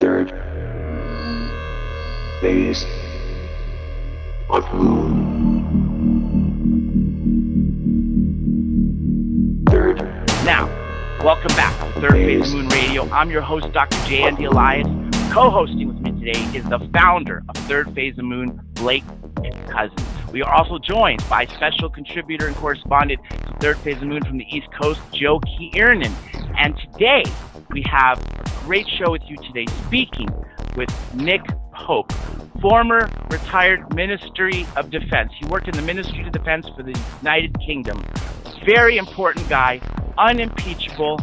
Third phase of moon. Third. Now, welcome back to Third Phase Moon Radio. I'm your host, Dr. J. Andy Elias. Co-hosting with me today is the founder of Third Phase of Moon, Blake Cousins. We are also joined by special contributor and correspondent to Third Phase of Moon from the East Coast, Joe Kiernan. And today, we have a great show with you today, speaking with Nick Pope, former retired Ministry of Defense. He worked in the Ministry of Defense for the United Kingdom. Very important guy, unimpeachable,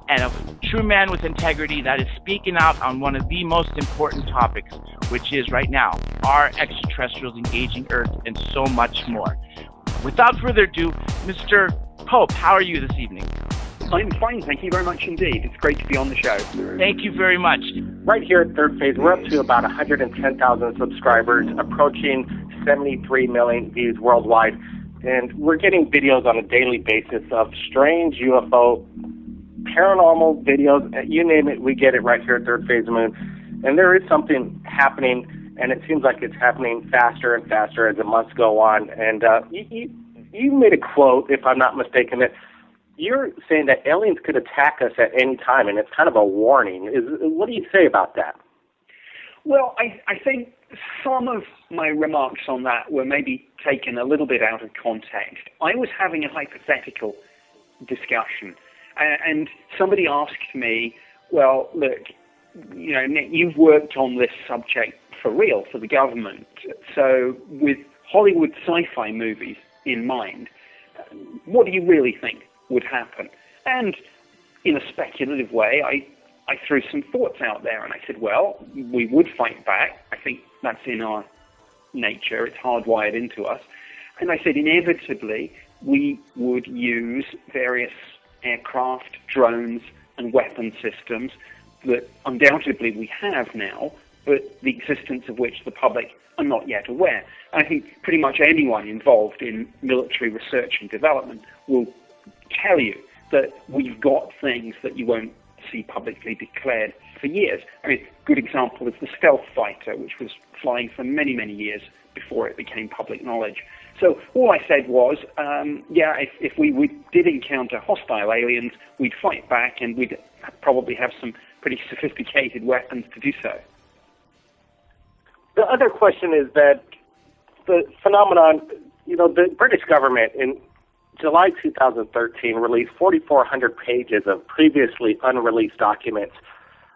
and a true man with integrity that is speaking out on one of the most important topics, which is right now, are extraterrestrials engaging Earth and so much more. Without further ado, Mr. Pope, how are you this evening? I'm fine, thank you very much indeed. It's great to be on the show. Thank you very much. Right here at Third Phase, we're up to about 110,000 subscribers, approaching 73 million views worldwide. And we're getting videos on a daily basis of strange UFO, paranormal videos, you name it, we get it right here at Third Phase of Moon. And there is something happening, and it seems like it's happening faster and faster as the months go on. And you made a quote, if I'm not mistaken, that you're saying that aliens could attack us at any time, and it's kind of a warning. What do you say about that? Well, I think some of my remarks on that were maybe taken a little bit out of context. I was having a hypothetical discussion, and somebody asked me, well, look, you know, Nick, you've worked on this subject for real, for the government. So with Hollywood sci-fi movies in mind, what do you really think would happen? And in a speculative way, I threw some thoughts out there, and I said, well, we would fight back. I think that's in our nature. It's hardwired into us. And I said, inevitably, we would use various aircraft, drones, and weapon systems that undoubtedly we have now, but the existence of which the public are not yet aware. And I think pretty much anyone involved in military research and development will tell you that we've got things that you won't see publicly declared for years. I mean, a good example is the stealth fighter, which was flying for many, many years before it became public knowledge. So all I said was, if we did encounter hostile aliens, we'd fight back, and we'd probably have some pretty sophisticated weapons to do so. The other question is that the phenomenon, the British government in July 2013 released 4,400 pages of previously unreleased documents.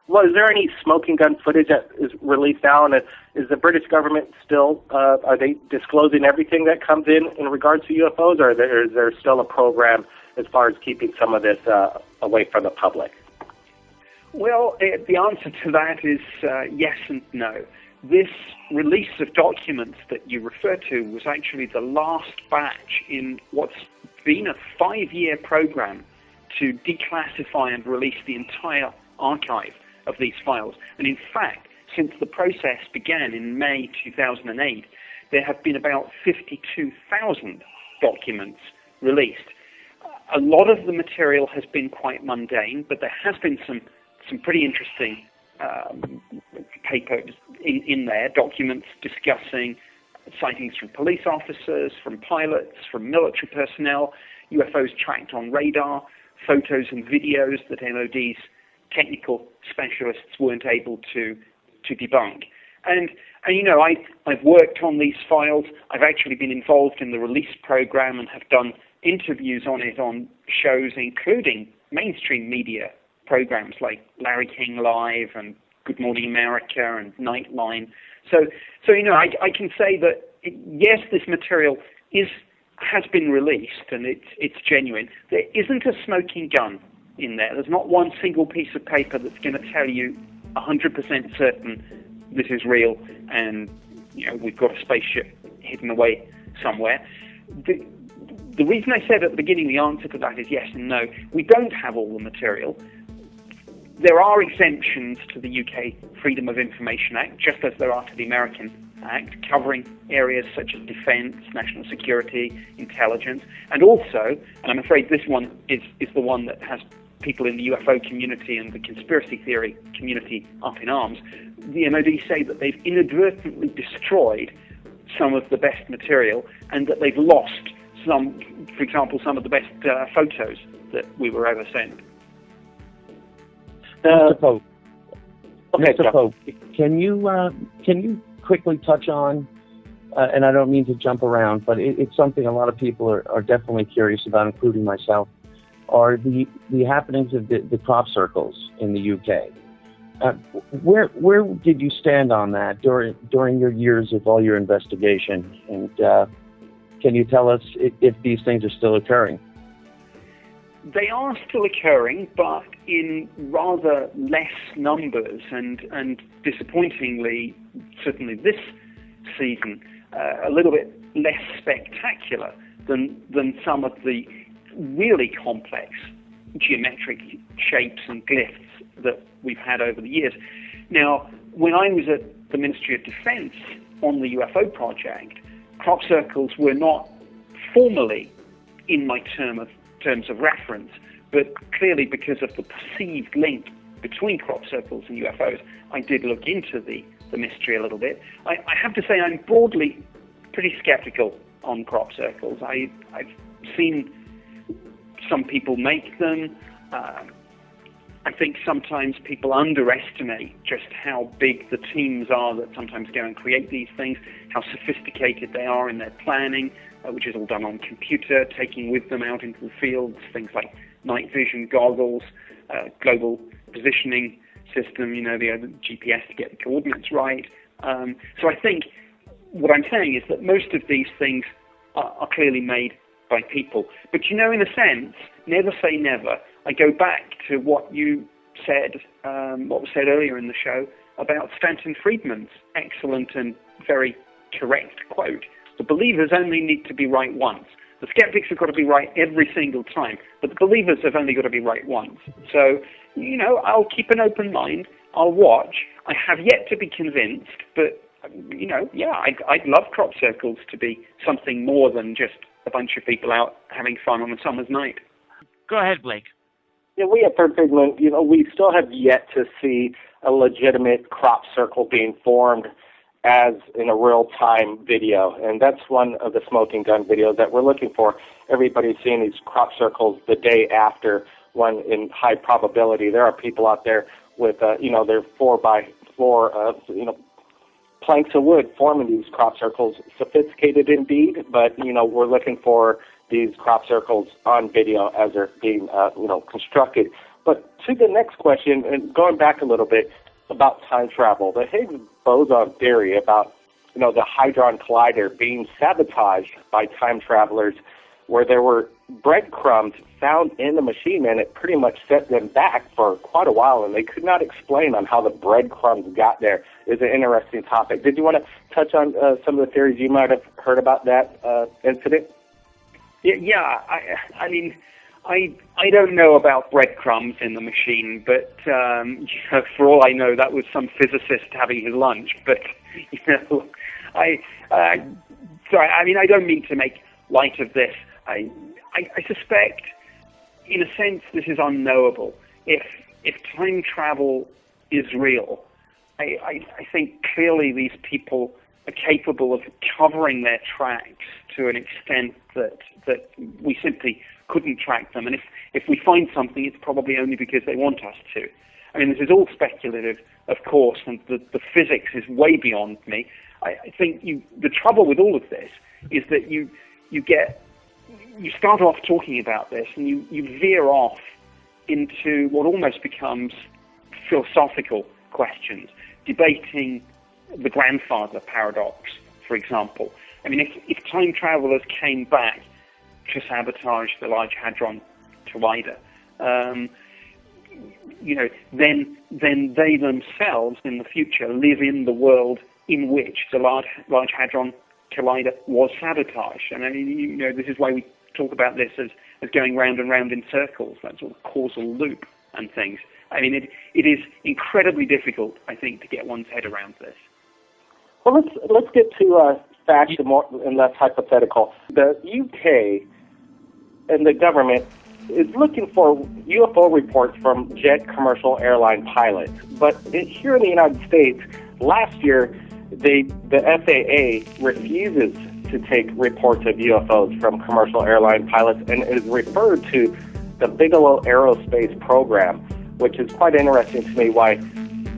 Well, is there any smoking gun footage that is released now? And is the British government still, are they disclosing everything that comes in regards to UFOs, or is there still a program as far as keeping some of this away from the public? Well, the answer to that is yes and no. This release of documents that you refer to was actually the last batch in what's been a 5-year program to declassify and release the entire archive of these files. And in fact, since the process began in May 2008, there have been about 52,000 documents released. A lot of the material has been quite mundane, but there has been some pretty interesting papers in there, documents discussing sightings from police officers, from pilots, from military personnel, UFOs tracked on radar, photos and videos that MOD's technical specialists weren't able to debunk. And I've worked on these files. I've actually been involved in the release program and have done interviews on it on shows including mainstream media programs like Larry King Live and Good Morning America and Nightline. So I can say that yes, this material has been released and it's genuine. There isn't a smoking gun in there. There's not one single piece of paper that's going to tell you 100% certain this is real and we've got a spaceship hidden away somewhere. The reason I said at the beginning the answer to that is yes and no. We don't have all the material. There are exemptions to the UK Freedom of Information Act, just as there are to the American Act, covering areas such as defense, national security, intelligence, and also, and I'm afraid this one is the one that has people in the UFO community and the conspiracy theory community up in arms, the MOD say that they've inadvertently destroyed some of the best material and that they've lost some, for example, some of the best photos that we were ever sent. Mr. Pope, Okay, Mr. Pope, can you quickly touch on, and I don't mean to jump around, but it's something a lot of people are definitely curious about, including myself, are the happenings of the crop circles in the UK. Where did you stand on that during your years of all your investigation? And can you tell us if these things are still occurring? They are still occurring, but in rather less numbers, and disappointingly, certainly this season, a little bit less spectacular than some of the really complex geometric shapes and glyphs that we've had over the years. Now, when I was at the Ministry of Defense on the UFO project, crop circles were not formally in my terms of reference, but clearly because of the perceived link between crop circles and UFOs, I did look into the mystery a little bit. I have to say I'm broadly pretty skeptical on crop circles. I've seen some people make them. I think sometimes people underestimate just how big the teams are that sometimes go and create these things, how sophisticated they are in their planning, which is all done on computer, taking with them out into the fields, things like night vision goggles, global positioning system, the GPS to get the coordinates right. So I think what I'm saying is that most of these things are clearly made by people. But in a sense, never say never. I go back to what you said, what was said earlier in the show about Stanton Friedman's excellent and very correct quote. The believers only need to be right once. The skeptics have got to be right every single time, but the believers have only got to be right once. So, I'll keep an open mind. I'll watch. I have yet to be convinced, but, I'd love crop circles to be something more than just a bunch of people out having fun on a summer's night. Go ahead, Blake. Yeah, we at Third Phase Moon, we still have yet to see a legitimate crop circle being formed as in a real-time video, and that's one of the smoking gun videos that we're looking for. Everybody's seeing these crop circles the day after, one in high probability. There are people out there with, their 4x4, planks of wood forming these crop circles. Sophisticated indeed, but, we're looking for these crop circles on video as they're being, constructed. But to the next question, and going back a little bit about time travel, the Higgs boson theory about, the Hadron Collider being sabotaged by time travelers, where there were breadcrumbs found in the machine, and it pretty much set them back for quite a while, and they could not explain on how the breadcrumbs got there, is an interesting topic. Did you want to touch on some of the theories you might have heard about that incident? Yeah, I mean, I don't know about breadcrumbs in the machine, but for all I know, that was some physicist having his lunch. But I don't mean to make light of this. I suspect, in a sense, this is unknowable. If time travel is real, I think clearly these people are capable of covering their tracks to an extent that we simply couldn't track them. And if we find something, it's probably only because they want us to. I mean, this is all speculative, of course, and the physics is way beyond me. I think the trouble with all of this is that you start off talking about this and you veer off into what almost becomes philosophical questions, debating the grandfather paradox, for example. I mean, if time travelers came back to sabotage the Large Hadron Collider, then they themselves in the future live in the world in which the Large Hadron Collider was sabotaged. And I mean, this is why we talk about this as going round and round in circles, that sort of causal loop and things. I mean, it is incredibly difficult, I think, to get one's head around this. Well, let's get to fact and less hypothetical. The UK and the government is looking for UFO reports from jet commercial airline pilots. But here in the United States, last year, the FAA refuses to take reports of UFOs from commercial airline pilots and is referred to the Bigelow Aerospace program, which is quite interesting to me why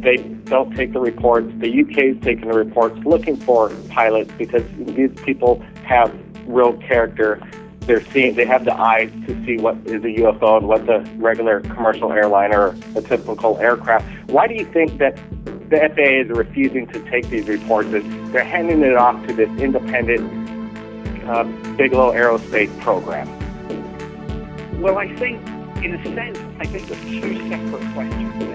they don't take the reports. The UK is taking the reports looking for pilots because these people have real character. They have the eyes to see what is a UFO and what's a regular commercial airliner or a typical aircraft. Why do you think that the FAA is refusing to take these reports and they're handing it off to this independent Bigelow Aerospace program? Well, I think, in a sense, there's two separate questions.